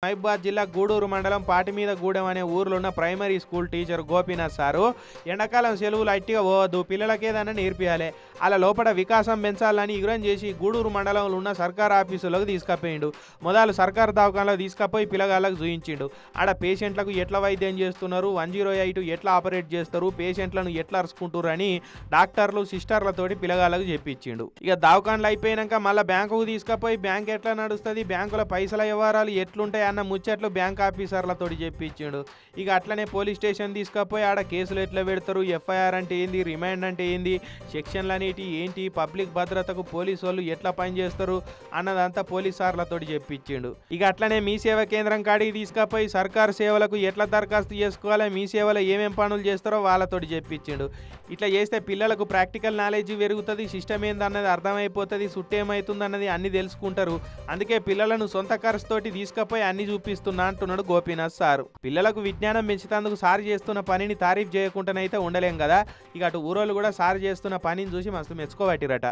మహబూబాద్ జిల్లా గూడూరు మండలం పాటిమీదగూడెం అనే ఊర్లో ఉన్న primary school teacher Gopinath sir ఎండాకాలం సెలవులు అట్టిగా పోవద్దు, పిల్లలకేదన్నా నేర్పియాలి, అలా లోపల వికాసం పెంచాలని ఇగురం చేసి గూడూరు మండలంలో ఉన్న సర్కార్ ఆఫీసులకు తీసుకుపోయిండు. మొదలు సర్కార్ దవాఖానలో తీసుకుపోయి పిల్లగాళ్ళకు చూయించిండు. ఆడ పేషెంట్లకు ఎట్లా వైద్యం చేస్తున్నారు, 108 ఎట్లా ఆపరేట్ చేస్తారు, పేషెంట్లను ఎట్లా అరుచుకుంటారు అని డాక్టర్లు సిస్టర్లతోటి పిల్లగాళ్ళకు చెప్పించిండు. ఇక దవాఖానలు అయిపోయినాక మళ్ళీ బ్యాంకుకు తీసుకుపోయి బ్యాంక్ ఎట్లా నడుస్తుంది, బ్యాంకుల పైసల వ్యవహారాలు ఎట్లుంటాయి అన్న ముచ్చట్లు బ్యాంక్ ఆఫీసర్లతో చెప్పించిండు. ఇక అట్లనే పోలీస్ స్టేషన్ తీసుకుపోయి ఆడ కేసులు ఎట్లా పెడతారు, ఎఫ్ఐఆర్ అంటే ఏంది, రిమాండ్ అంటే ఏంది, సెక్షన్లు అనేటి ఏంటి, పబ్లిక్ భద్రతకు పోలీసు వాళ్ళు ఎట్లా పనిచేస్తారు అన్నదంతా పోలీస్ సార్లతో చెప్పించిండు. ఇక అట్లనే మీ సేవ కేంద్రం కాడికి తీసుకుపోయి సర్కారు సేవలకు ఎట్లా దరఖాస్తు చేసుకోవాలి, మీ సేవలో ఏమేం పనులు చేస్తారో వాళ్ళతో చెప్పించిండు. ఇట్లా చేస్తే పిల్లలకు ప్రాక్టికల్ నాలెడ్జ్ పెరుగుతుంది, సిస్టమ్ ఏందన్నది అర్థమైపోతుంది, సుట్టేమవుతుంది అన్నది అన్ని తెలుసుకుంటారు. అందుకే పిల్లలను సొంత ఖర్చుతోటి తీసుకుపోయి అన్ని చూపిస్తున్నా అంటున్నాడు గోపీనాథ్ సారు. పిల్లలకు విజ్ఞానం పెంచుతందుకు సార్ చేస్తున్న పనిని తారీఫ్ చేయకుండానైతే ఉండలేం కదా. ఇక అటు ఊరోళ్ళు కూడా సార్ చేస్తున్న పనిని చూసి మస్తు మెచ్చుకోబట్టిరట.